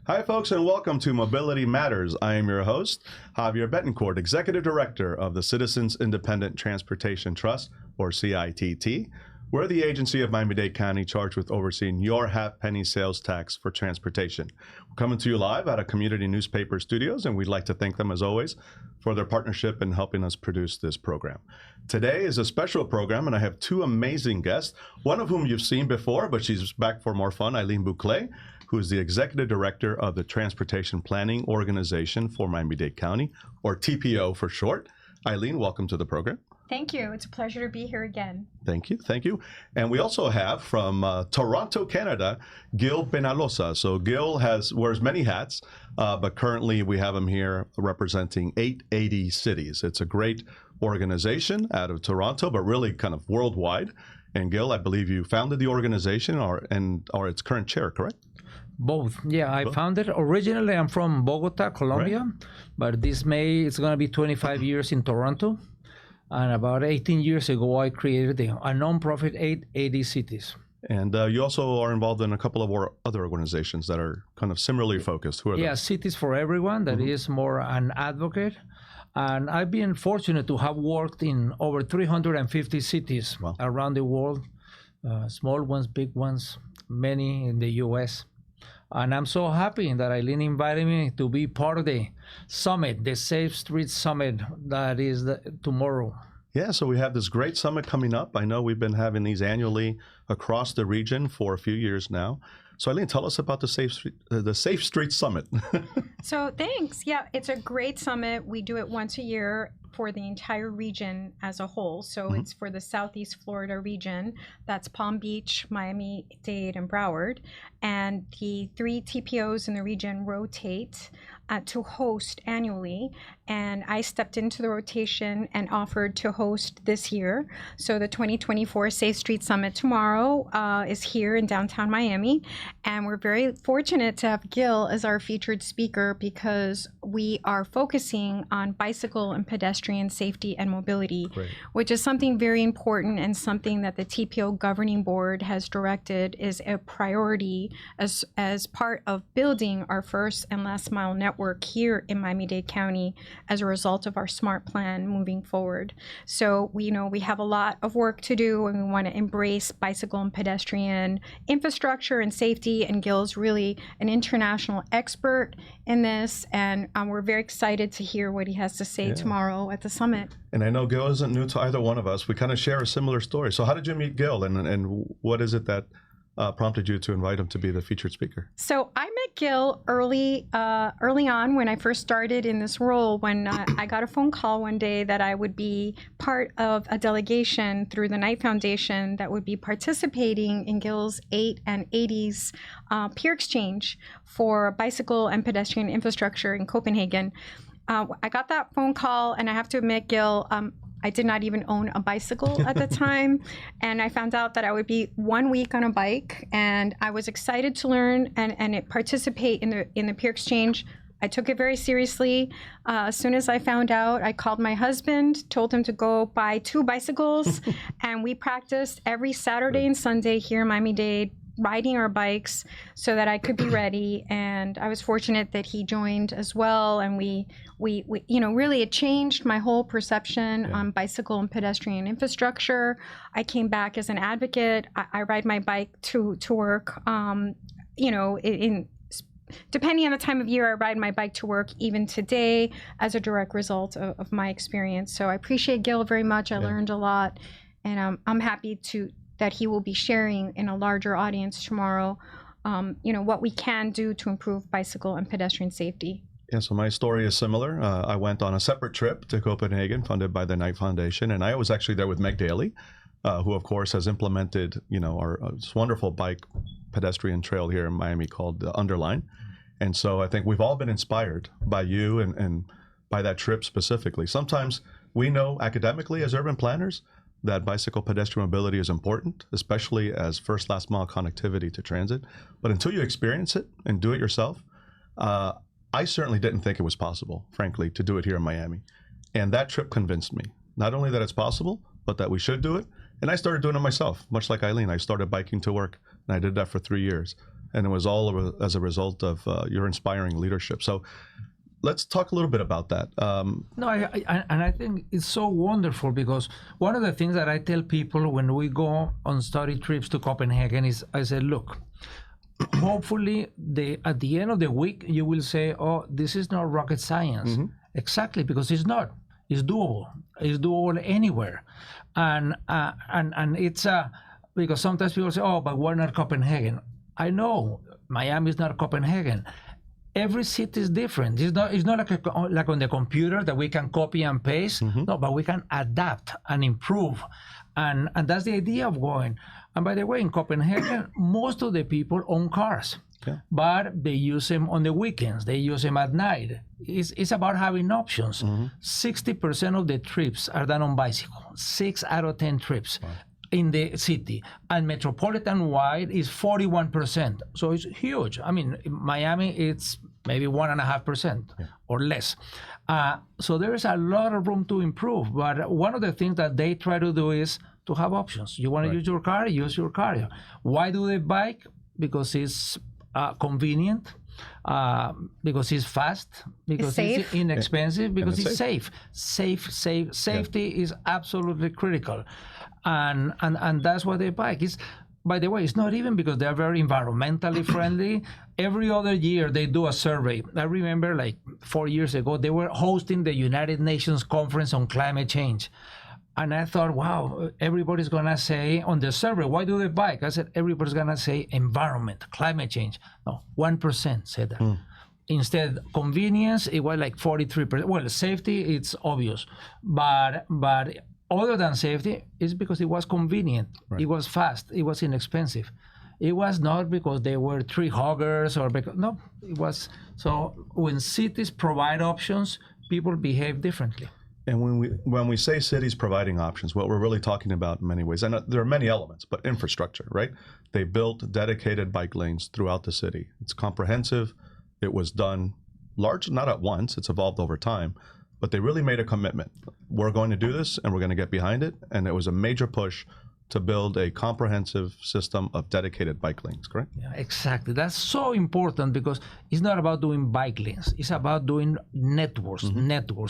Hi, folks, and welcome to Mobility Matters. I am your host, Javier Betancourt, Executive Director of the Citizens Independent Transportation Trust, or CITT. We're the agency of Miami-Dade County charged with overseeing your half-penny sales tax for transportation. We're coming to you live out of Community Newspaper Studios, and we'd like to thank them, as always, for their partnership in helping us produce this program. Today is a special program, and I have two amazing guests, one of whom you've seen before, but she's back for more fun, Aileen Bouclé, who is the Executive Director of the Transportation Planning Organization for Miami-Dade County, or TPO for short. Aileen, welcome to the program. Thank you. It's a pleasure to be here again. Thank you. Thank you. And we also have from Toronto, Canada, Gil Penalosa. So Gil wears many hats, but currently we have him here representing 880 cities. It's a great organization out of Toronto, but really kind of worldwide. And Gil, I believe you founded the organization and are its current chair, correct? Both. Yeah, I founded originally. I'm from Bogota, Colombia, right. But this May it's going to be 25 years in Toronto. And about 18 years ago, I created a nonprofit 880 cities. And you also are involved in a couple of other organizations that are kind of similarly focused. Who are yeah, those? Cities for Everyone, that is more an advocate. And I've been fortunate to have worked in over 350 cities around the world, small ones, big ones, many in the U.S., and I'm so happy that Aileen invited me to be part of the summit, the Safe Streets Summit that is tomorrow. Yeah, so we have this great summit coming up. I know we've been having these annually across the region for a few years now. So Aileen, tell us about the Safe Streets Summit. So thanks. Yeah, it's a great summit. We do it once a year for the entire region as a whole. So it's for the Southeast Florida region. That's Palm Beach, Miami-Dade, and Broward. And the 3 TPOs in the region rotate to host annually. And I stepped into the rotation and offered to host this year. So the 2024 Safe Street Summit tomorrow is here in downtown Miami. And we're very fortunate to have Gil as our featured speaker because we are focusing on bicycle and pedestrian safety and mobility, which is something very important and something that the TPO governing board has directed is a priority as part of building our first and last mile network here in Miami-Dade County as a result of our SMART plan moving forward. So we have a lot of work to do and we want to embrace bicycle and pedestrian infrastructure and safety, and Gil's really an international expert in this, and we're very excited to hear what he has to say tomorrow at the summit. And I know Gil isn't new to either one of us. We kind of share a similar story. So how did you meet Gil, and what is it that prompted you to invite him to be the featured speaker? So I met Gil early on when I first started in this role, when I got a phone call one day that I would be part of a delegation through the Knight Foundation that would be participating in Gil's 8 and 80s peer exchange for bicycle and pedestrian infrastructure in Copenhagen. I got that phone call, and I have to admit, Gil, I did not even own a bicycle at the time, and I found out that I would be 1 week on a bike, and I was excited to learn and participate in the peer exchange. I took it very seriously. As soon as I found out, I called my husband, told him to go buy 2 bicycles, and we practiced every Saturday and Sunday here in Miami-Dade, riding our bikes so that I could be ready. And I was fortunate that he joined as well. And we really it changed my whole perception on bicycle and pedestrian infrastructure. I came back as an advocate. I ride my bike to work. Depending on the time of year, I ride my bike to work even today as a direct result of my experience. So I appreciate Gil very much. I learned a lot, and I'm happy that he will be sharing in a larger audience tomorrow, what we can do to improve bicycle and pedestrian safety. Yeah, so my story is similar. I went on a separate trip to Copenhagen funded by the Knight Foundation, and I was actually there with Meg Daly, who of course has implemented, our this wonderful bike pedestrian trail here in Miami called the Underline. And so I think we've all been inspired by you and by that trip specifically. Sometimes we know academically as urban planners that bicycle pedestrian mobility is important, especially as first last mile connectivity to transit. But until you experience it and do it yourself, I certainly didn't think it was possible, frankly, to do it here in Miami. And that trip convinced me, not only that it's possible, but that we should do it. And I started doing it myself, much like Aileen. I started biking to work, and I did that for 3 years. And it was all as a result of your inspiring leadership. So let's talk a little bit about that. No, I think it's so wonderful because one of the things that I tell people when we go on study trips to Copenhagen is I say, look, hopefully at the end of the week, you will say, oh, this is not rocket science. Exactly, because it's not. It's doable. It's doable anywhere. And it's because sometimes people say, oh, but we're not Copenhagen. I know Miami is not Copenhagen. Every city is different. It's not like on the computer that we can copy and paste. No, but we can adapt and improve. And that's the idea of going. And by the way, in Copenhagen, most of the people own cars, but they use them on the weekends. They use them at night. It's about having options. 60% of the trips are done on bicycle. 6 out of 10 trips. Wow. In the city, and metropolitan-wide is 41%. So it's huge. I mean, in Miami, it's maybe 1.5% or less. So there is a lot of room to improve. But one of the things that they try to do is to have options. You want to use your car, use your car. Why do they bike? Because it's convenient, because it's fast, because it's inexpensive, because it's safe. Safety is absolutely critical. And that's why they bike. It's, by the way, it's not even because they're very environmentally friendly. Every other year they do a survey. I remember like 4 years ago, they were hosting the United Nations Conference on Climate Change. And I thought, wow, everybody's gonna say on the survey, why do they bike? I said, everybody's gonna say environment, climate change. No, 1% said that. Instead, convenience, it was like 43%. Well, safety, it's obvious. But other than safety, it's because it was convenient, it was fast, it was inexpensive. It was not because they were tree huggers or because, no, it was. So when cities provide options, people behave differently. And when we say cities providing options, what we're really talking about in many ways, and there are many elements, but infrastructure, right? They built dedicated bike lanes throughout the city. It's comprehensive. It was done large, not at once, it's evolved over time. But they really made a commitment. We're going to do this, and we're going to get behind it. And it was a major push to build a comprehensive system of dedicated bike lanes, correct? Yeah, exactly. That's so important because it's not about doing bike lanes. It's about doing networks.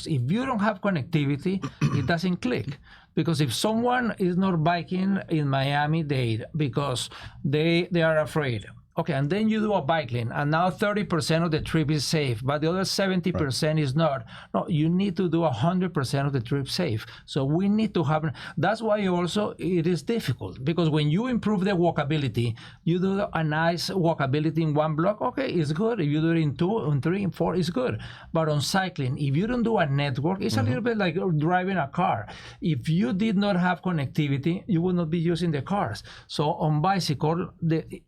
If you don't have connectivity, it doesn't click. Because if someone is not biking in Miami-Dade because they are afraid, okay, and then you do a bike lane, and now 30% of the trip is safe, but the other 70% is not. No, you need to do 100% of the trip safe. So we need to have, that's why also it is difficult, because when you improve the walkability, you do a nice walkability in one block, okay, it's good. If you do it in 2, in 3, in 4, it's good. But on cycling, if you don't do a network, it's a little bit like driving a car. If you did not have connectivity, you would not be using the cars. So on bicycle,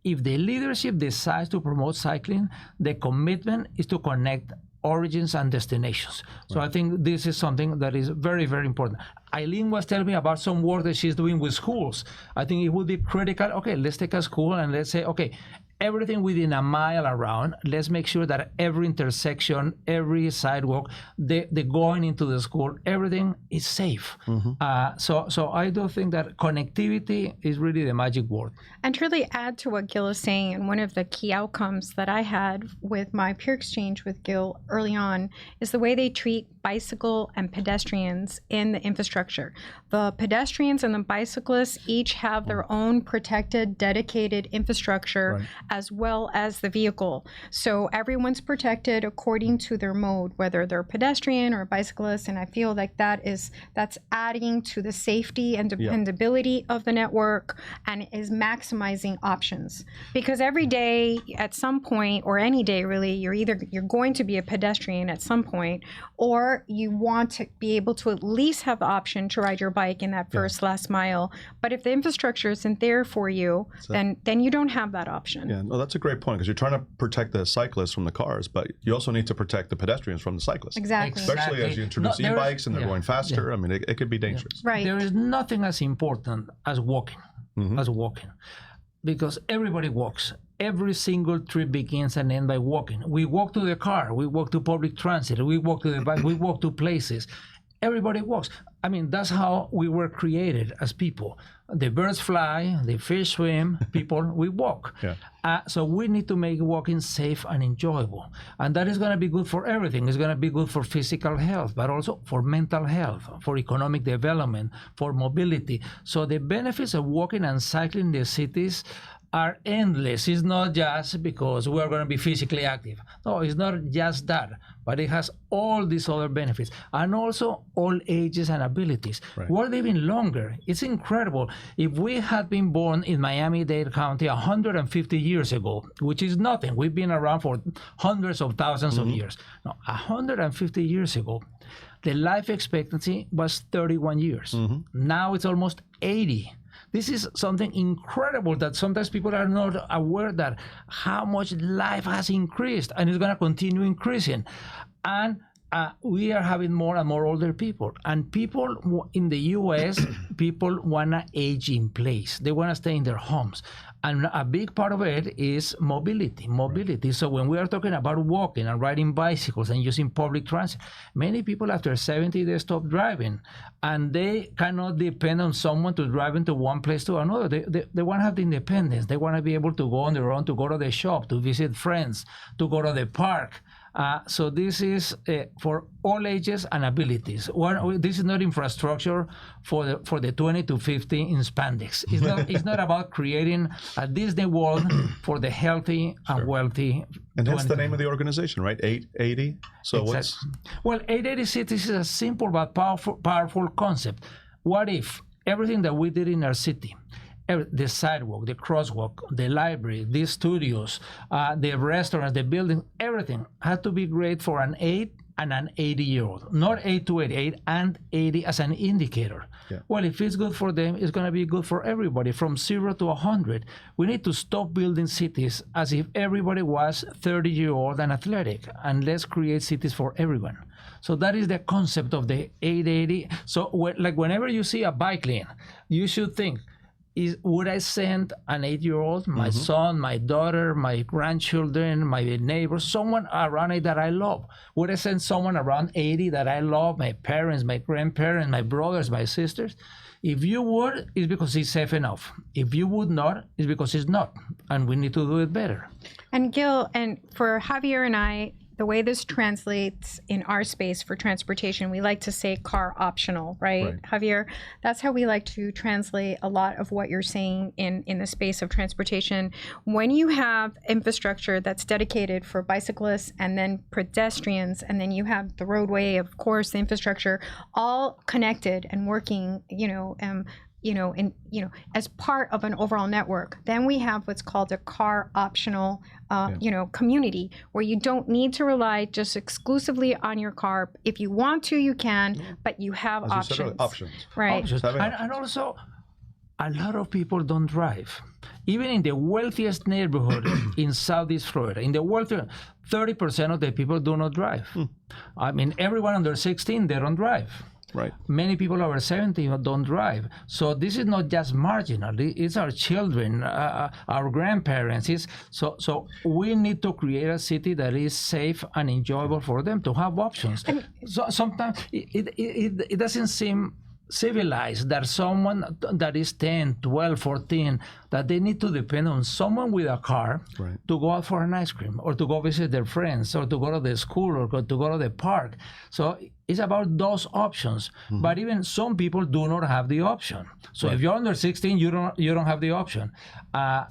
if the leadership decides to promote cycling, the commitment is to connect origins and destinations. So I think this is something that is very, very important. Aileen was telling me about some work that she's doing with schools. I think it would be critical. Okay, let's take a school and let's say, okay, everything within a mile around, let's make sure that every intersection, every sidewalk, the going into the school, everything is safe. So I do think that connectivity is really the magic word. And to really add to what Gil is saying, and one of the key outcomes that I had with my peer exchange with Gil early on is the way they treat bicycle and pedestrians in the infrastructure. The pedestrians and the bicyclists each have their own protected, dedicated infrastructure, as well as the vehicle. So everyone's protected according to their mode, whether they're pedestrian or bicyclist, and I feel like that's adding to the safety and dependability of the network and is maximizing options. Because every day at some point, or any day really, you're going to be a pedestrian at some point, or you want to be able to at least have the option to ride your bike in that first last mile. But if the infrastructure isn't there for you, then you don't have that option. Yeah, no, that's a great point, because you're trying to protect the cyclists from the cars, but you also need to protect the pedestrians from the cyclists. Exactly. Especially as you introduce e-bikes and they're going faster. I mean, it could be dangerous. Right. There is nothing as important as walking, because everybody walks. Every single trip begins and ends by walking. We walk to the car, we walk to public transit, we walk to the bike, we walk to places. everybody walks. I mean, that's how we were created as people. The birds fly, the fish swim, people, we walk. Yeah. So we need to make walking safe and enjoyable. And that is going to be good for everything. It's going to be good for physical health, but also for mental health, for economic development, for mobility. So the benefits of walking and cycling in the cities are endless. It's not just because we're going to be physically active. No, it's not just that, but it has all these other benefits, and also all ages and abilities. Right. We're living longer. It's incredible. If we had been born in Miami-Dade County 150 years ago, which is nothing, we've been around for hundreds of thousands of years. Now, 150 years ago, the life expectancy was 31 years. Now it's almost 80. This is something incredible that sometimes people are not aware that how much life has increased, and it's going to continue increasing. And we are having more and more older people. And people in the U.S., people want to age in place. They want to stay in their homes. And a big part of it is mobility. Right. So when we are talking about walking and riding bicycles and using public transit, many people after 70, they stop driving. And they cannot depend on someone to drive into one place to another. They want to have the independence. They want to be able to go on their own, to go to the shop, to visit friends, to go to the park. So this is for all ages and abilities. This is not infrastructure for the 20 to 50 in spandex. It's not about creating a Disney World for the healthy and wealthy. And hence the name of the organization, right? 880. So exactly. Well, 880 cities is a simple but powerful concept. What if everything that we did in our city, the sidewalk, the crosswalk, the library, the studios, the restaurants, the building, everything had to be great for an 8 and an 80-year-old. Not 8 to 8 and 80 as an indicator. Yeah. Well, if it's good for them, it's going to be good for everybody, from 0 to 100. We need to stop building cities as if everybody was 30-year-old and athletic, and let's create cities for everyone. So that is the concept of the 880. So like whenever you see a bike lane, you should think, would I send an 8-year-old, my son, my daughter, my grandchildren, my neighbors, someone around it that I love? Would I send someone around 80 that I love, my parents, my grandparents, my brothers, my sisters? If you would, it's because it's safe enough. If you would not, it's because it's not. And we need to do it better. And Gil, and for Javier and I, the way this translates in our space for transportation, we like to say car optional, right? Javier? That's how we like to translate a lot of what you're saying in the space of transportation. When you have infrastructure that's dedicated for bicyclists and then pedestrians, and then you have the roadway, of course, the infrastructure, all connected and working, as part of an overall network, then we have what's called a car optional, community, where you don't need to rely just exclusively on your car. If you want to, you can, but you have options. Right. Options. And also, a lot of people don't drive. Even in the wealthiest neighborhood in Southeast Florida, in the wealthiest, 30% of the people do not drive. I mean, everyone under 16, they don't drive. Right. Many people over 70 don't drive. So this is not just marginal. It's our children, our grandparents. So we need to create a city that is safe and enjoyable for them to have options. So sometimes it doesn't seem civilized that someone that is 10, 12, 14, that they need to depend on someone with a car to go out for an ice cream, or to go visit their friends, or to go to the school, or to go to the park. So it's about those options. But even some people do not have the option. So if you're under 16, you don't have the option.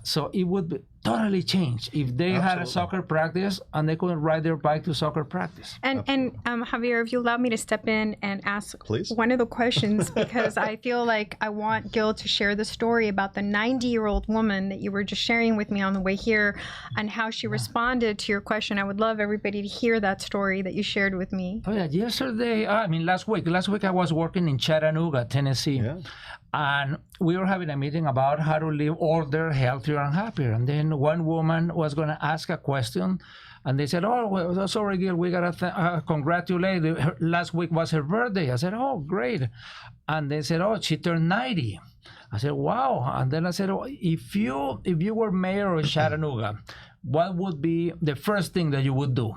So it would be totally change if they had a soccer practice and they couldn't ride their bike to soccer practice. And Javier, if you allow me to step in and ask one of the questions, because I feel like I want Gil to share the story about the 90-year-old woman that you were just sharing with me on the way here, and how she responded to your question. I would love everybody to hear that story that you shared with me. Oh yeah, last week I was working in Chattanooga, Tennessee. Yeah. And we were having a meeting about how to live older, healthier, and happier. And then one woman was going to ask a question, and they said, "Oh, well, sorry, Gil, we got to congratulate her. Last week was her birthday." I said, "Oh, great." And they said, "Oh, she turned 90. I said, "Wow." And then I said, "Oh, if you were mayor of Chattanooga, what would be the first thing that you would do?"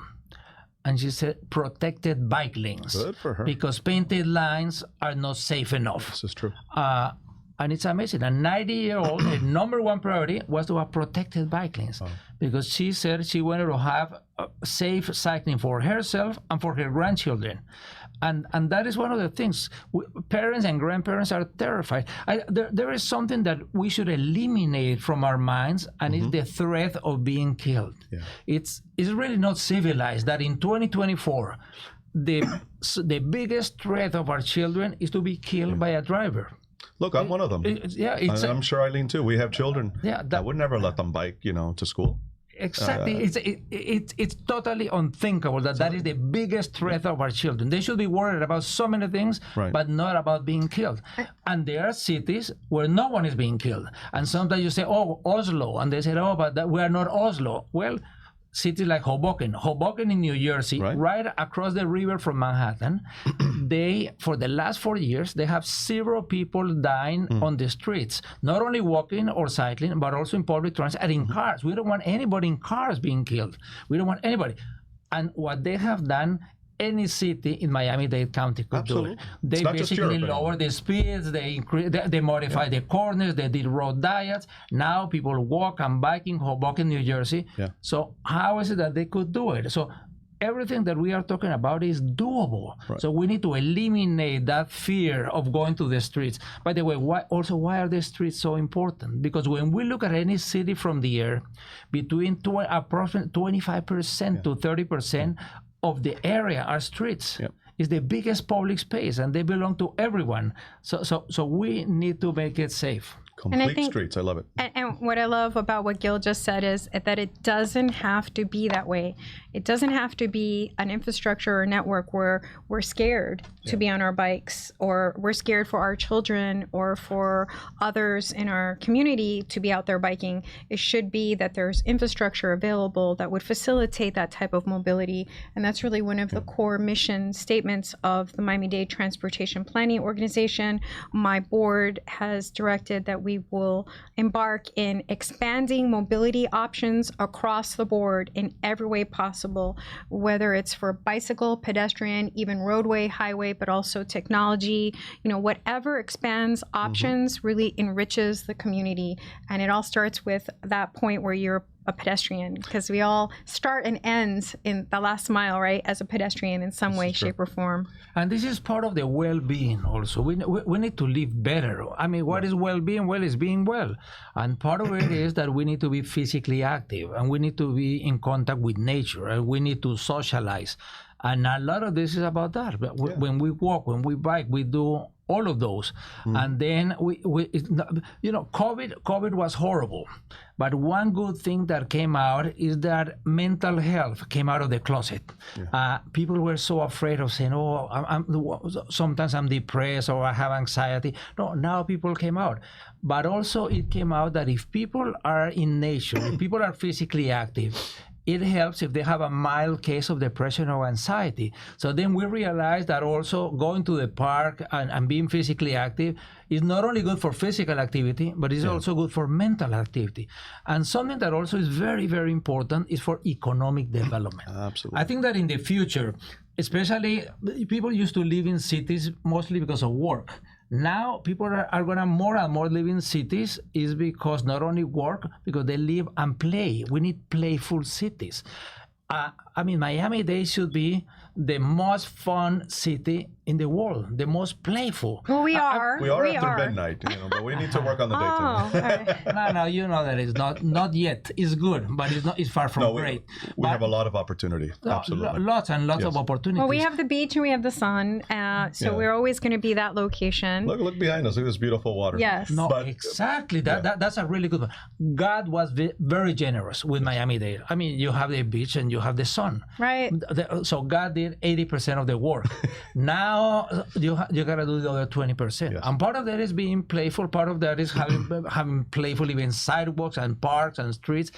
and she said protected bike lanes. Good for her. Because painted lines are not safe enough. This is true. And it's amazing. A 90-year-old, the number one priority was to have protected bike lanes, because she said she wanted to have safe cycling for herself and for her grandchildren. And that is one of the things. Parents and grandparents are terrified. There is something that we should eliminate from our minds, and it's the threat of being killed. Yeah. It's really not civilized that in 2024, the biggest threat of our children is to be killed by a driver. Look, I'm one of them. I'm sure Aileen too. We have children. Yeah, I would never let them bike, to school. Exactly. It's totally unthinkable that is the biggest threat of our children. They should be worried about so many things, but not about being killed. And there are cities where no one is being killed. And sometimes you say, oh, Oslo. And they say, oh, but we are not Oslo. Well, cities like Hoboken in New Jersey, right across the river from Manhattan, for the last 4 years, they have 0 people dying on the streets, not only walking or cycling, but also in public transit and in cars. We don't want anybody in cars being killed. We don't want anybody. And what they have done, any city in Miami-Dade County could do it. They basically lower the speeds, they modify the corners, they did road diets. Now people walk and bike in Hoboken, New Jersey. Yeah. So how is it that they could do it? So everything that we are talking about is doable. Right. So we need to eliminate that fear of going to the streets. By the way, why are the streets so important? Because when we look at any city from the air, between approximately 25% to 30% of the area are streets. Yep. It's the biggest public space, and they belong to everyone. So we need to make it safe. Complete streets. I love it. And what I love about what Gil just said is that it doesn't have to be that way. It doesn't have to be an infrastructure or network where we're scared to be on our bikes, or we're scared for our children or for others in our community to be out there biking. It should be that there's infrastructure available that would facilitate that type of mobility. And that's really one of the core mission statements of the Miami-Dade Transportation Planning Organization. My board has directed that we will embark in expanding mobility options across the board in every way possible, whether it's for bicycle, pedestrian, even roadway, highway, but also technology. Whatever expands options really enriches the community. And it all starts with that point where you're a pedestrian, because we all start and end in the last mile, right, as a pedestrian in some way, shape, or form. And this is part of the well-being also. We need to live better. I mean, what is well-being? Well, it's being well. And part of it is that we need to be physically active, and we need to be in contact with nature, and we need to socialize. And a lot of this is about that. When we walk, when we bike, we do all of those. And then COVID was horrible. But one good thing that came out is that mental health came out of the closet. People were so afraid of saying, sometimes I'm depressed or I have anxiety. No, now people came out. But also it came out that if people are in nature, if people are physically active, it helps if they have a mild case of depression or anxiety. So then we realize that also going to the park and being physically active is not only good for physical activity, but it's also good for mental activity. And something that also is very, very important is for economic development. Absolutely. I think that in the future, especially people used to live in cities mostly because of work. Now people are going to more and more live in cities is because not only work, because they live and play. We need playful cities. Miami-Dade should be the most fun city in the world, the most playful. Well, we are. We are after midnight, but we need to work on the daytime. No, you know that it's not yet. It's good, but it's far from great. We have a lot of opportunity. Absolutely. Lots and lots of opportunities. Well, we have the beach and we have the sun, so we're always going to be that location. Look behind us. Look at this beautiful water. Yes. Exactly. That's a really good one. God was very generous with Miami-Dade. I mean, you have the beach and you have the sun. Right. So God did 80% of the work. Now you got to do the other 20%. Yes. And part of that is being playful. Part of that is having playful even sidewalks and parks and streets.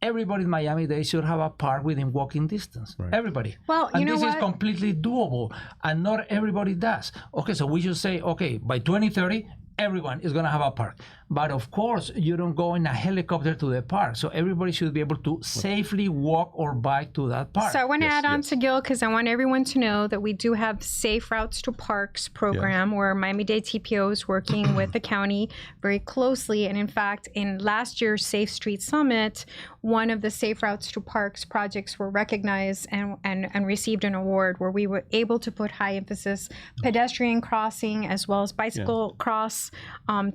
Everybody in Miami-Dade should have a park within walking distance. Right. Everybody. Well, this is completely doable, and not everybody does. Okay, so we should say, by 2030, everyone is going to have a park. But of course, you don't go in a helicopter to the park. So everybody should be able to safely walk or bike to that park. So I want to add on to Gil, because I want everyone to know that we do have Safe Routes to Parks program where Miami-Dade TPO is working with the county very closely. And in fact, in last year's Safe Street Summit, one of the Safe Routes to Parks projects were recognized and received an award where we were able to put high emphasis pedestrian crossing as well as bicycle cross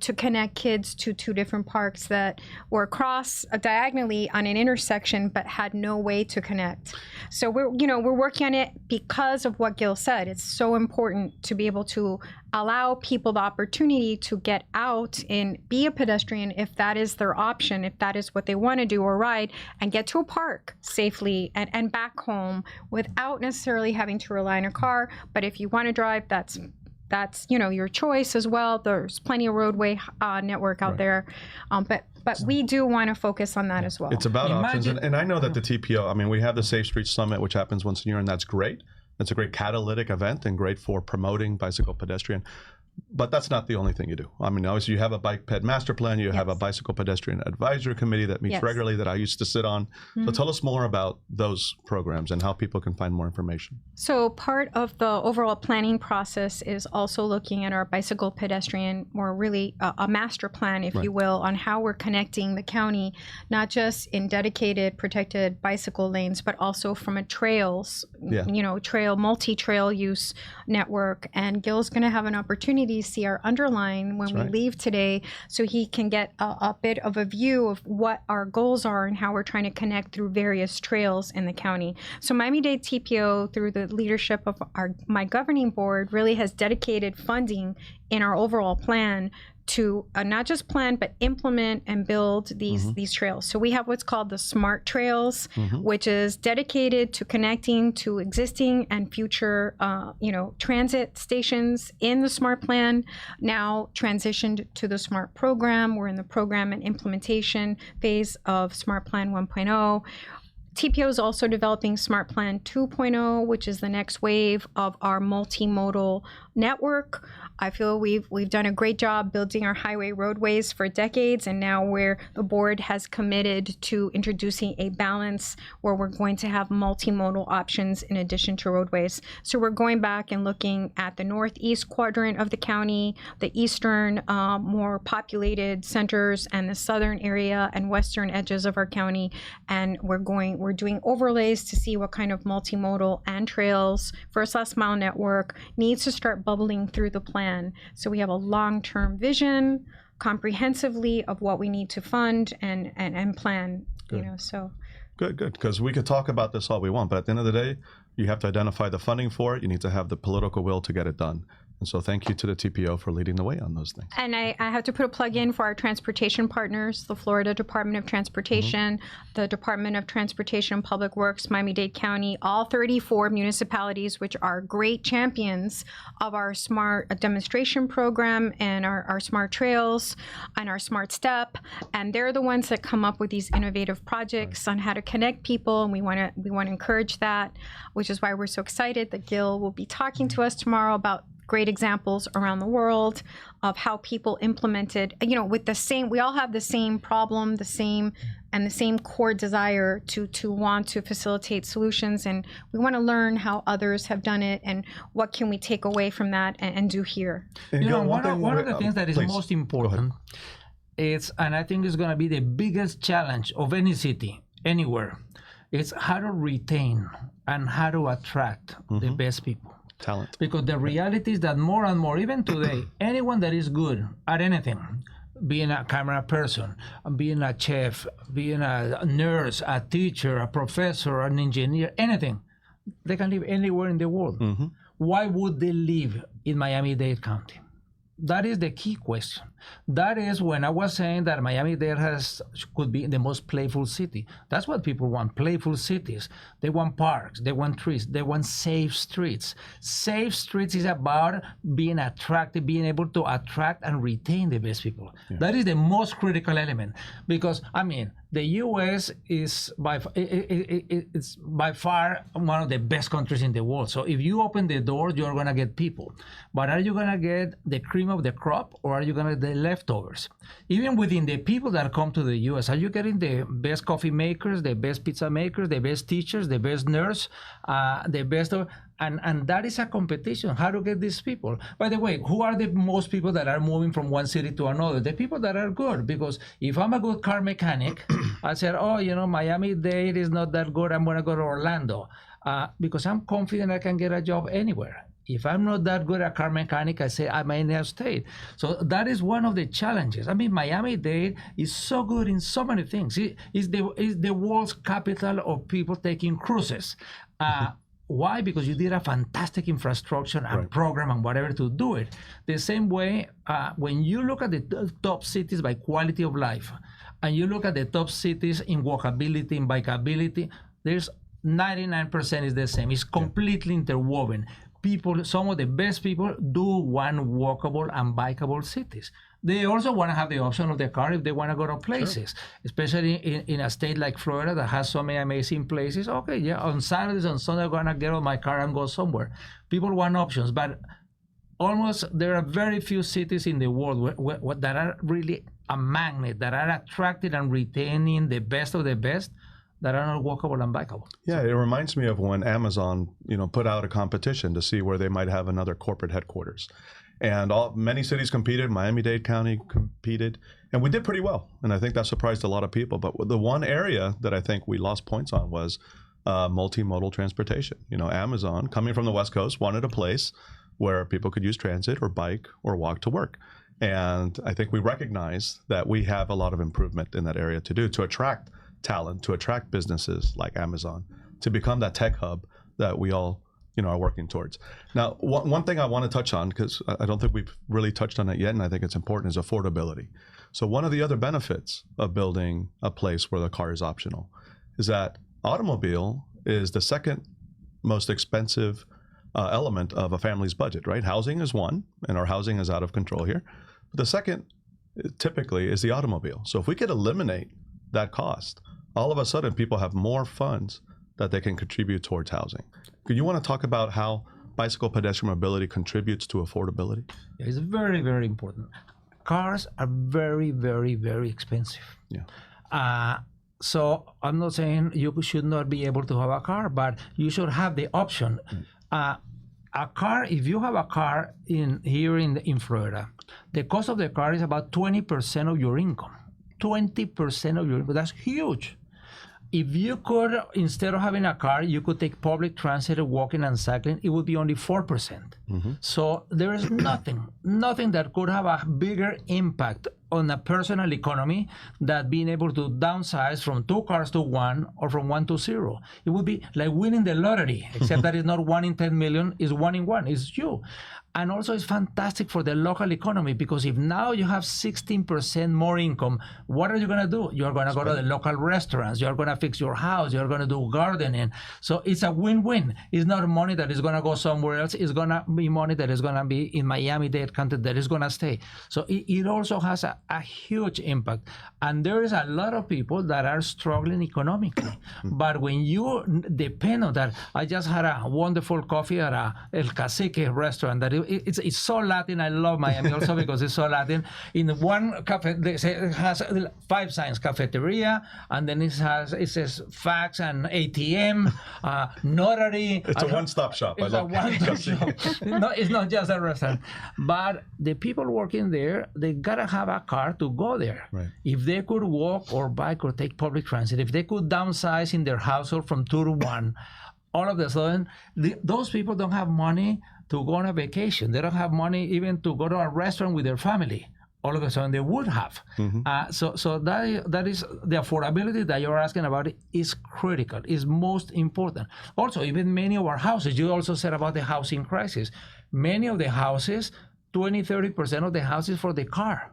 to connect kids to two different parks that were cross diagonally on an intersection but had no way to connect. So we're working on it because of what Gil said. It's so important to be able to allow people the opportunity to get out and be a pedestrian if that is their option, if that is what they want to do or ride, and get to a park safely and back home without necessarily having to rely on a car. But if you want to drive, that's your choice as well. There's plenty of roadway network out there, but we do want to focus on that as well. It's about options, and I know that the TPO. I mean, we have the Safe Streets Summit, which happens once a year, and that's great. It's a great catalytic event and great for promoting bicycle pedestrian. But that's not the only thing you do. I mean, obviously you have a bike ped master plan, you have a bicycle pedestrian advisory committee that meets regularly that I used to sit on. So tell us more about those programs and how people can find more information. So part of the overall planning process is also looking at our bicycle pedestrian, or really a master plan, if you will, on how we're connecting the county, not just in dedicated protected bicycle lanes, but also from a trails, multi-trail use network. And Gil's going to have an opportunity to see our underline when we leave today, so he can get a bit of a view of what our goals are and how we're trying to connect through various trails in the county. So Miami-Dade TPO, through the leadership of my governing board, really has dedicated funding in our overall plan to not just plan, but implement and build these trails. So we have what's called the SMART Trails, which is dedicated to connecting to existing and future, transit stations in the SMART plan, now transitioned to the SMART program. We're in the program and implementation phase of SMART Plan 1.0. TPO is also developing Smart Plan 2.0, which is the next wave of our multimodal network. I feel we've done a great job building our highway roadways for decades, and now where the board has committed to introducing a balance where we're going to have multimodal options in addition to roadways. So we're going back and looking at the northeast quadrant of the county, the eastern, more populated centers, and the southern area and western edges of our county, and we're doing overlays to see what kind of multimodal and trails, first last mile network needs to start bubbling through the plan. So we have a long-term vision comprehensively of what we need to fund and plan. Good. Good, because we could talk about this all we want, but at the end of the day, you have to identify the funding for it. You need to have the political will to get it done. And so thank you to the TPO for leading the way on those things. And I have to put a plug in for our transportation partners, the Florida Department of Transportation, the Department of Transportation and Public Works, Miami-Dade County, all 34 municipalities, which are great champions of our SMART demonstration program and our SMART Trails and our SMART Step. And they're the ones that come up with these innovative projects on how to connect people. And we want to encourage that, which is why we're so excited that Gil will be talking to us tomorrow about great examples around the world of how people implemented, with the same, we all have the same problem, the same core desire to want to facilitate solutions. And we want to learn how others have done it and what can we take away from that and do here. One of the things that is most important is, and I think is going to be the biggest challenge of any city, anywhere, is how to retain and how to attract the best people. Talent. Because the reality is that more and more, even today, anyone that is good at anything, being a camera person, being a chef, being a nurse, a teacher, a professor, an engineer, anything, they can live anywhere in the world. Why would they live in Miami-Dade County? That is the key question. That is when I was saying that Miami-Dade could be the most playful city. That's what people want, playful cities. They want parks, they want trees, they want safe streets. Safe streets is about being attractive, being able to attract and retain the best people. Yeah. That is the most critical element. Because, the U.S. is it's by far one of the best countries in the world. So if you open the door, you're going to get people. But are you going to get the cream of the crop, or are you going to get the leftovers? Even within the people that come to the U.S., are you getting the best coffee makers, the best pizza makers, the best teachers, the best nurse, the best of... And that is a competition, how to get these people. By the way, who are the most people that are moving from one city to another? The people that are good, because if I'm a good car mechanic, I said, oh, Miami-Dade is not that good, I'm gonna go to Orlando. Because I'm confident I can get a job anywhere. If I'm not that good at car mechanic, I say I might have stayed. So that is one of the challenges. I mean, Miami-Dade is so good in so many things. It's the world's capital of people taking cruises. Why? Because you did a fantastic infrastructure and program and whatever to do it. The same way, when you look at the top cities by quality of life, and you look at the top cities in walkability, in bikeability, there's 99% is the same. It's completely interwoven. People, some of the best people do want walkable and bikeable cities. They also want to have the option of the car if they want to go to places, especially in a state like Florida that has so many amazing places. Okay, yeah, on Saturdays and Sunday, I'm going to get on my car and go somewhere. People want options, but there are very few cities in the world that are really a magnet, that are attracted and retaining the best of the best, that are not walkable and bikeable. Yeah, it reminds me of when Amazon, put out a competition to see where they might have another corporate headquarters. And many cities competed, Miami-Dade County competed, and we did pretty well. And I think that surprised a lot of people. But the one area that I think we lost points on was multimodal transportation. Amazon, coming from the West Coast, wanted a place where people could use transit or bike or walk to work. And I think we recognize that we have a lot of improvement in that area to do, to attract talent, to attract businesses like Amazon, to become that tech hub that we all are working towards. Now, one thing I want to touch on, because I don't think we've really touched on it yet, and I think it's important, is affordability. So one of the other benefits of building a place where the car is optional is that automobile is the second most expensive element of a family's budget, right? Housing is one, and our housing is out of control here. But the second, typically, is the automobile. So if we could eliminate that cost, all of a sudden people have more funds that they can contribute towards housing. You want to talk about how bicycle pedestrian mobility contributes to affordability? Yeah, it's very, very important. Cars are very, very, very expensive. Yeah. So I'm not saying you should not be able to have a car, but you should have the option. A car, if you have a car here in Florida, the cost of the car is about 20% of your income. 20% of your income. That's huge. If you could, instead of having a car, you could take public transit, walking and cycling, it would be only 4%. Mm-hmm. So there is nothing that could have a bigger impact on a personal economy than being able to downsize from 2 cars to 1 or from 1 to 0. It would be like winning the lottery, except that it's not 1 in 10 million, it's 1 in 1, it's you. And also it's fantastic for the local economy, because if now you have 16% more income, what are you going to do? You're going to go to the local restaurants, you're going to fix your house, you're going to do gardening. So it's a win-win. It's not money that is going to go somewhere else. It's going to be money that is going to be in Miami-Dade County that is going to stay. So it also has a huge impact. And there is a lot of people that are struggling economically. But when you depend on that, I just had a wonderful coffee at El Cacique restaurant that it's so Latin. I love Miami also because it's so Latin. In one cafe, it has 5 signs: cafeteria, and then it says fax and ATM, notary. It's a one-stop shop. It's a one-stop shop. No, it's not just a restaurant. But the people working there, they gotta have a car to go there. Right. If they could walk or bike or take public transit, if they could downsize in their household from 2 to 1, all of a sudden, those people don't have money to go on a vacation. They don't have money even to go to a restaurant with their family. All of a sudden they would have. Mm-hmm. So that is the affordability that you're asking about is critical, is most important. Also, even many of our houses, you also said about the housing crisis. Many of the houses, 20-30% of the houses for the car.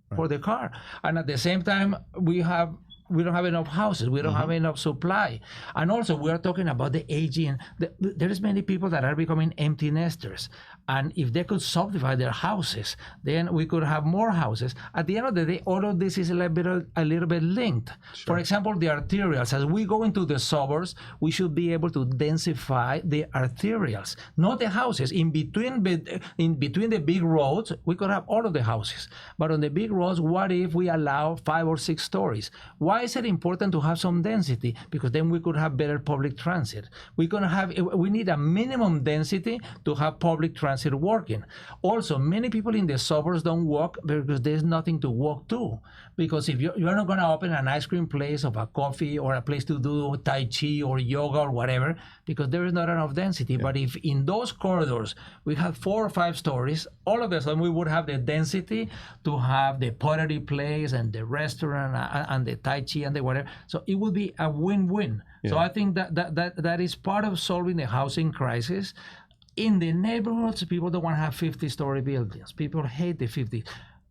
Right. For the car. And at the same time, we have we don't have enough houses. We don't have enough supply. And also, we are talking about the aging. There's many people that are becoming empty nesters. And if they could subdivide their houses, then we could have more houses. At the end of the day, all of this is a little bit linked. Sure. For example, the arterials. As we go into the suburbs, we should be able to densify the arterials, not the houses. In between the big roads, we could have all of the houses. But on the big roads, what if we allow 5 or 6 stories? Why is it important to have some density? Because then we could have better public transit. We need a minimum density to have public transit working. Also, many people in the suburbs don't walk because there's nothing to walk to. Because if you're not going to open an ice cream place or a coffee or a place to do Tai Chi or yoga or whatever, because there is not enough density. Yeah. But if in those corridors we have 4 or 5 stories, all of a sudden we would have the density to have the pottery place and the restaurant and the Tai Chi and the whatever. So it would be a win-win. Yeah. So I think that is part of solving the housing crisis. In the neighborhoods, people don't want to have 50-story buildings. People hate the 50.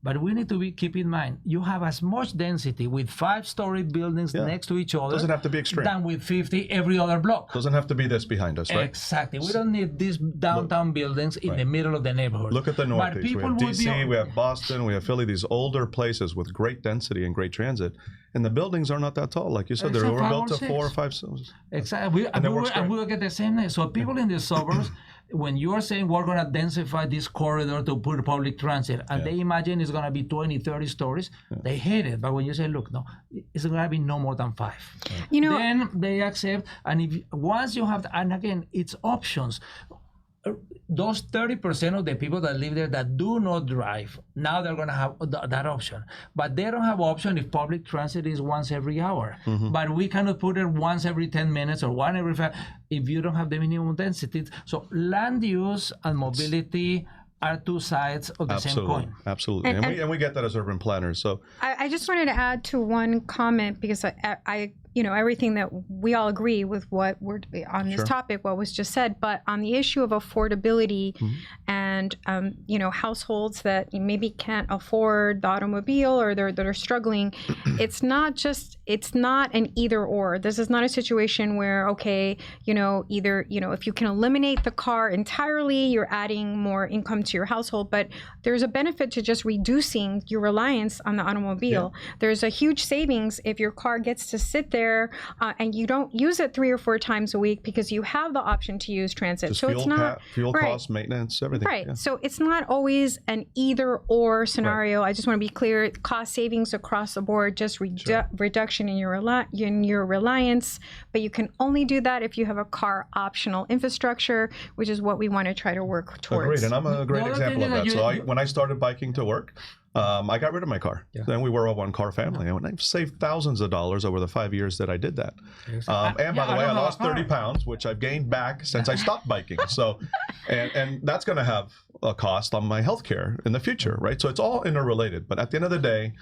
But we need to keep in mind, you have as much density with 5-story buildings next to each other. Doesn't have to be extreme. Than with 50 every other block. Doesn't have to be this behind us, right? Exactly. We don't need these downtown buildings in the middle of the neighborhood. Look at the Northeast. We have DC, we have Boston, we have Philly, these older places with great density and great transit. And the buildings are not that tall. Like you said, they're built to 4 or 5. Exactly. And we will get the same. So people in the suburbs, when you're saying we're going to densify this corridor to put public transit, and they imagine it's going to be 20, 30 stories, they hate it. But when you say, look, no, it's going to be no more than 5. You know, then they accept. And once you have, and again, it's options. Those 30% of the people that live there that do not drive, now they're going to have that option. But they don't have option if public transit is once every hour. But we cannot put it once every 10 minutes or one every 5 if you don't have the minimum density. So land use and mobility are 2 sides of the same coin. Absolutely. And we get that as urban planners. So I just wanted to add to one comment, because I everything that we all agree with what we're on this topic, what was just said, but on the issue of affordability and households that maybe can't afford the automobile or that are struggling, it's not an either or. This is not a situation where either if you can eliminate the car entirely, you're adding more income to your household, but there's a benefit to just reducing your reliance on the automobile. There's a huge savings if your car gets to sit there and you don't use it 3 or 4 times a week because you have the option to use transit. Just so it's not fuel costs, maintenance, everything. Right. Yeah. So it's not always an either or scenario. I just want to be clear. Cost savings across the board, just reduction in your reliance. But you can only do that if you have a car optional infrastructure, which is what we want to try to work towards. Agreed. And I'm a great example of that. So when I started biking to work, I got rid of my car. Yeah. Then we were a 1-car family. And I saved thousands of dollars over the 5 years that I did that. And by the way, I lost 30 pounds, which I've gained back since I stopped biking. So, and that's going to have a cost on my healthcare in the future, right? So it's all interrelated. But at the end of the day,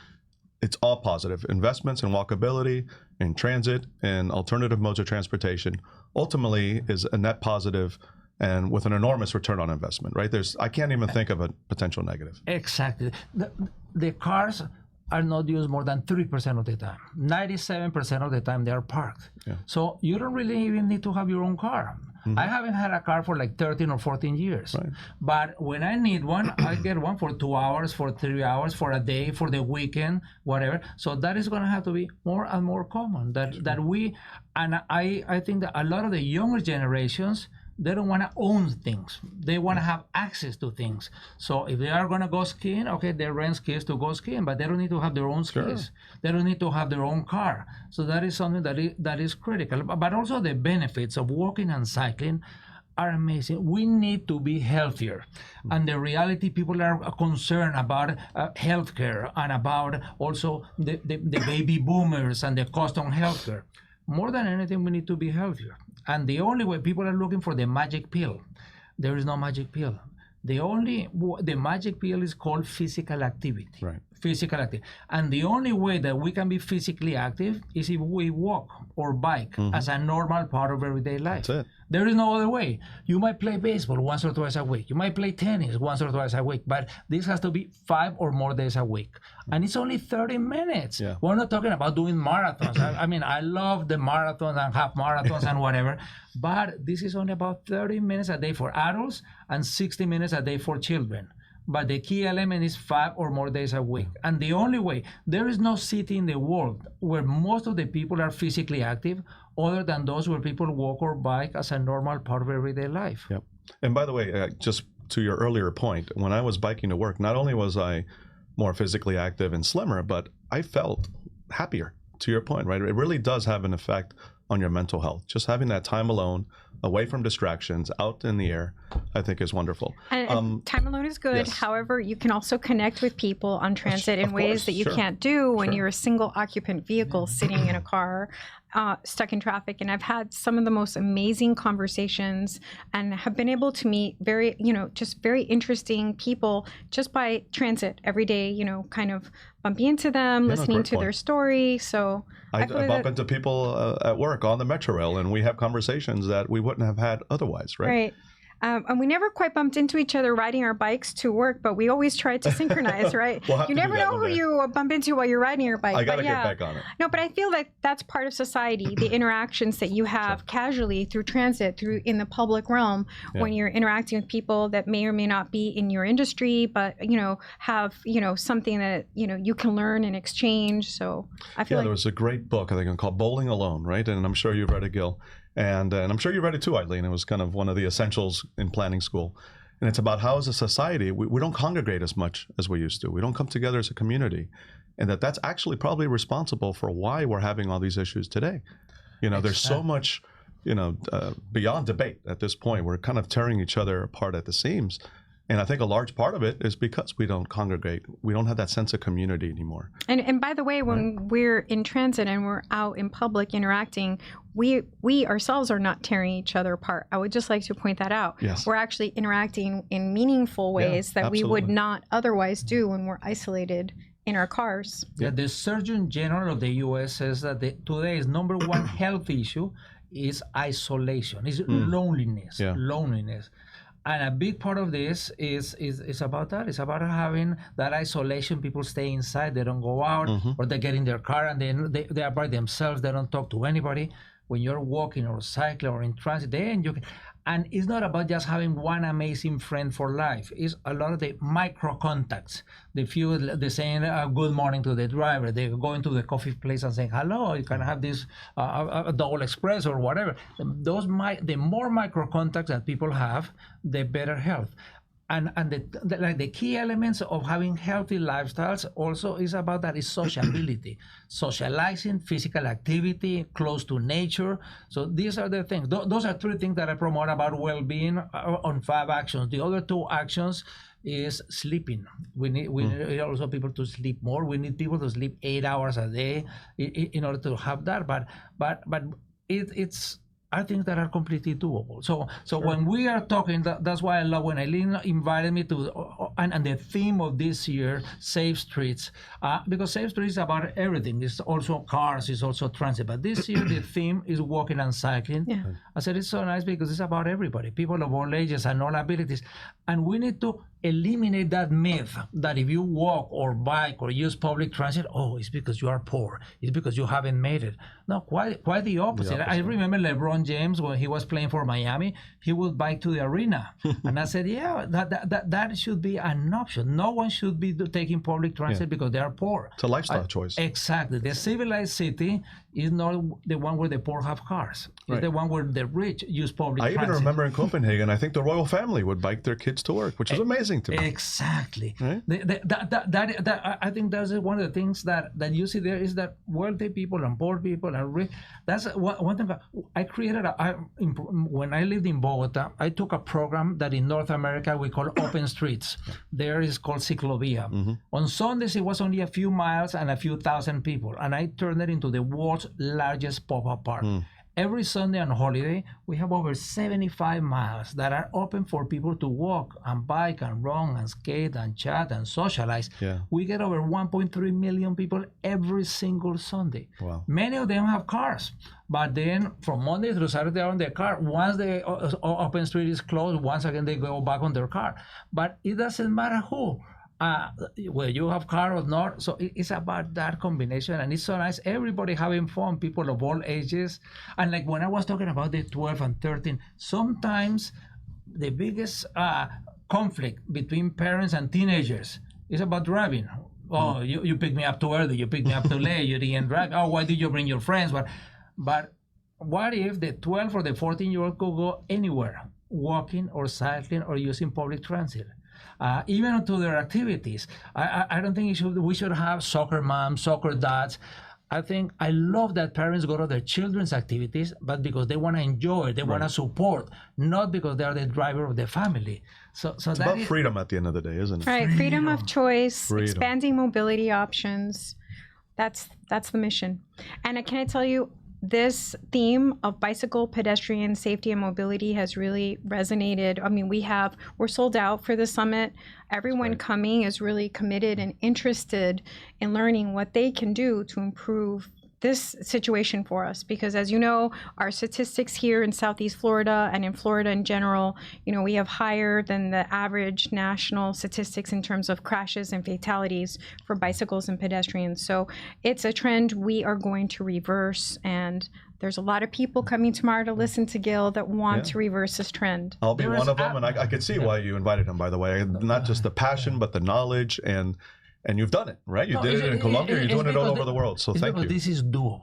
it's all positive. Investments in walkability, in transit, and alternative modes of transportation ultimately is a net positive and with an enormous return on investment, right? I can't even think of a potential negative. Exactly. The cars are not used more than 3% of the time. 97% of the time they are parked. Yeah. So you don't really even need to have your own car. I haven't had a car for like 13 or 14 years. Right. But when I need one, I get one for 2 hours, for 3 hours, for a day, for the weekend, whatever. So that is going to have to be more and more common. I think that a lot of the younger generations, they don't want to own things. They want to have access to things. So if they are going to go skiing, okay, they rent skis to go skiing, but they don't need to have their own skis. They don't need to have their own car. So that is something that is critical. But also the benefits of walking and cycling are amazing. We need to be healthier. And the reality, people are concerned about healthcare and about also the baby boomers and the cost on healthcare. More than anything, we need to be healthier. And the only way, people are looking for the magic pill. There is no magic pill. The magic pill is called physical activity. Right. physical active. And the only way that we can be physically active is if we walk or bike as a normal part of everyday life. That's it. There is no other way. You might play baseball once or twice a week. You might play tennis once or twice a week, but this has to be 5 or more days a week. And it's only 30 minutes. Yeah. We're not talking about doing marathons. I mean, I love the marathons and half marathons and whatever, but this is only about 30 minutes a day for adults and 60 minutes a day for children. But the key element is 5 or more days a week. And the only way, there is no city in the world where most of the people are physically active other than those where people walk or bike as a normal part of everyday life. Yep. And by the way, just to your earlier point, when I was biking to work, not only was I more physically active and slimmer, but I felt happier, to your point, right? It really does have an effect on your mental health. Just having that time alone, away from distractions, out in the air, I think is wonderful. And time alone is good. Yes. However, you can also connect with people on transit in ways that you can't do when you're a single occupant vehicle sitting in a car, stuck in traffic. And I've had some of the most amazing conversations and have been able to meet very, just very interesting people just by transit every day, kind of bumping into them, listening to their story. So I bump into people at work on the Metro Rail, and we have conversations that we wouldn't have had otherwise, right? Right. And we never quite bumped into each other riding our bikes to work, but we always tried to synchronize, right? You never know who you bump into while you're riding your bike. I got to get back on it. No, but I feel like that's part of society, the interactions that you have casually through transit, through in the public realm, when you're interacting with people that may or may not be in your industry, but, have, something that, you can learn and exchange. So I feel like there was a great book, I think, called Bowling Alone, right? And I'm sure you've read it, Gil. And I'm sure you read it too, Aileen. It was kind of one of the essentials in planning school. And it's about how as a society, we don't congregate as much as we used to. We don't come together as a community. And that's actually probably responsible for why we're having all these issues today. There's so much, beyond debate at this point. We're kind of tearing each other apart at the seams. And I think a large part of it is because we don't congregate. We don't have that sense of community anymore. And by the way, when we're in transit and we're out in public interacting, we ourselves are not tearing each other apart. I would just like to point that out. Yes. We're actually interacting in meaningful ways that we would not otherwise do when we're isolated in our cars. Yeah, the Surgeon General of the U.S. says that today's number one health issue is isolation, is loneliness. And a big part of this is about that. It's about having that isolation. People stay inside. They don't go out, or they get in their car and they are by themselves. They don't talk to anybody. When you're walking or cycling or in transit, and it's not about just having one amazing friend for life. It's a lot of the micro contacts. They saying good morning to the driver. They go into the coffee place and saying hello. You can have this a double espresso or whatever. The more micro contacts that people have, the better health. And the key elements of having healthy lifestyles also is about that is sociability, socializing, physical activity, close to nature. So these are the things. Those are 3 things that I promote about well-being on 5 actions. The other 2 actions is sleeping. We need also people to sleep more. We need people to sleep 8 hours a day in order to have that. But it's are things that are completely doable. So when we are talking, that's why I love when Aileen invited me to, and the theme of this year, Safe Streets, because Safe Streets is about everything. It's also cars, it's also transit. But this year, the theme is walking and cycling. Yeah. I said, it's so nice because it's about everybody, people of all ages and all abilities. And we need to eliminate that myth that if you walk or bike or use public transit, it's because you are poor. It's because you haven't made it. No, quite the opposite. I remember LeBron James, when he was playing for Miami, he would bike to the arena. And I said, that should be an option. No one should be taking public transit because they are poor. It's a lifestyle choice. Exactly. The civilized city is not the one where the poor have cars. It's the one where the rich use public transit. I even remember in Copenhagen, I think the royal family would bike their kids to work, which is amazing to me. Exactly. Right? I think that's one of the things that you see there is that wealthy people and poor people and rich. That's one thing. I created when I lived in Bogota, I took a program that in North America we call open streets. There is called Ciclovia. On Sundays it was only a few miles and a few thousand people, and I turned it into the world's largest pop-up park. Every Sunday and holiday, we have over 75 miles that are open for people to walk and bike and run and skate and chat and socialize. Yeah. We get over 1.3 million people every single Sunday. Wow. Many of them have cars, but then from Monday through Saturday, they're on their car. Once the open street is closed, once again, they go back on their car. But it doesn't matter who. Whether you have car or not, so it's about that combination, and it's so nice. Everybody having fun, people of all ages, and like when I was talking about the 12 and 13, sometimes the biggest conflict between parents and teenagers is about driving. Oh, you picked me up too early, you picked me up too late, you didn't drive. Oh, why did you bring your friends? But what if the 12 or the 14-year-old could go anywhere, walking or cycling or using public transit? Even to their activities. I don't think we should have soccer moms, soccer dads. I love that parents go to their children's activities, but because they want to enjoy, they want to support, not because they are the driver of the family. So it's about freedom at the end of the day, isn't it? Right, freedom of choice, expanding mobility options. That's the mission. And can I tell you, this theme of bicycle, pedestrian safety, and mobility has really resonated. I mean, we're sold out for the summit. Everyone coming is really committed and interested in learning what they can do to improve this situation for us, because as you know, our statistics here in Southeast Florida and in Florida in general, we have higher than the average national statistics in terms of crashes and fatalities for bicycles and pedestrians. So it's a trend we are going to reverse, and there's a lot of people coming tomorrow to listen to Gil that want to reverse this trend. I'll be one of them, and I could see why you invited him, by the way. Not just the passion, but the knowledge, and you've done it, right? You did it in Colombia. You're doing it all over the world. So thank you. This is doable.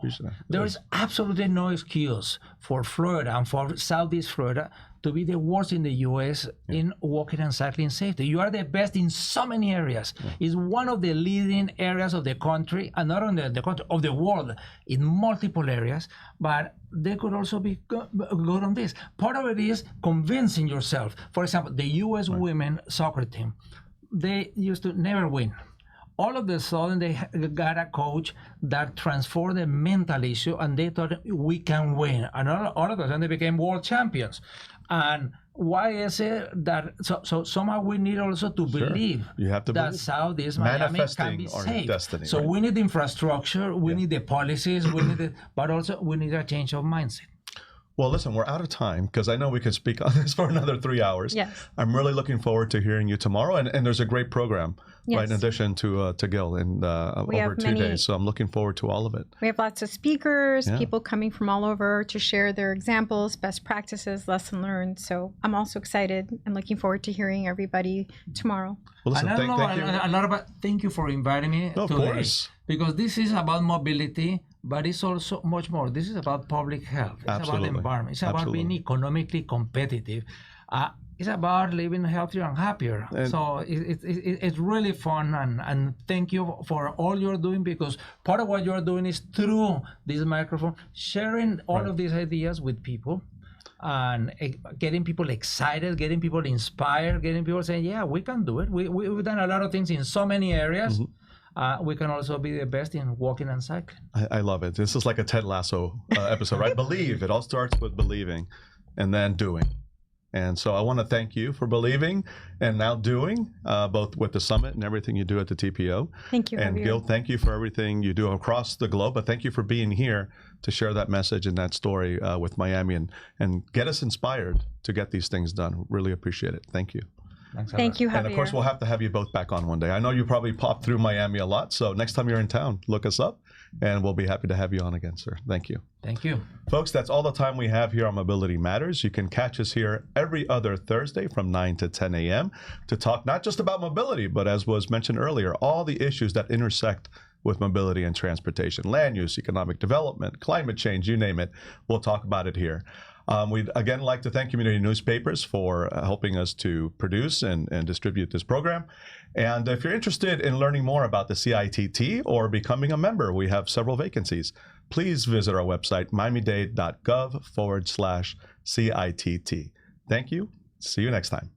There is absolutely no excuse for Florida and for Southeast Florida to be the worst in the U.S. in walking and cycling safety. You are the best in so many areas. It's one of the leading areas of the country, and not only the country, of the world, in multiple areas. But they could also be good on this. Part of it is convincing yourself. For example, the U.S. women soccer team, they used to never win. All of a sudden, they got a coach that transformed the mental issue, and they thought we can win. And all of a sudden, they became world champions. And why is it that? So somehow we need also to believe that Southeast Miami can be safe. Destiny, so we need infrastructure, we need the policies, but also we need a change of mindset. Well, listen, we're out of time because I know we could speak on this for another 3 hours. Yes. I'm really looking forward to hearing you tomorrow. And there's a great program, right, in addition to Gil over 2 days. So I'm looking forward to all of it. We have lots of speakers, people coming from all over to share their examples, best practices, lesson learned. So I'm also excited and looking forward to hearing everybody tomorrow. Well, listen, thank you for inviting me of today. Course. Because this is about mobility, but it's also much more. This is about public health. It's about the environment. It's about being economically competitive. It's about living healthier and happier. So it's really fun. And thank you for all you're doing, because part of what you're doing is through this microphone, sharing all of these ideas with people and getting people excited, getting people inspired, getting people saying, yeah, we can do it. We've done a lot of things in so many areas. We can also be the best in walking and cycling. I love it. This is like a Ted Lasso episode, right? Believe. It all starts with believing and then doing. And so I want to thank you for believing and now doing, both with the summit and everything you do at the TPO. Thank you, And Javier. Gil, thank you for everything you do across the globe. But thank you for being here to share that message and that story with Miami and get us inspired to get these things done. Really appreciate it. Thank you. Thank you, Javier. And of course, we'll have to have you both back on one day. I know you probably pop through Miami a lot, so next time you're in town, look us up, and we'll be happy to have you on again, sir. Thank you. Thank you. Folks, that's all the time we have here on Mobility Matters. You can catch us here every other Thursday from 9 to 10 a.m. to talk not just about mobility, but as was mentioned earlier, all the issues that intersect with mobility and transportation, land use, economic development, climate change, you name it. We'll talk about it here. We'd again like to thank community newspapers for helping us to produce and distribute this program. And if you're interested in learning more about the CITT or becoming a member, we have several vacancies. Please visit our website, miamidade.gov/CITT. Thank you. See you next time.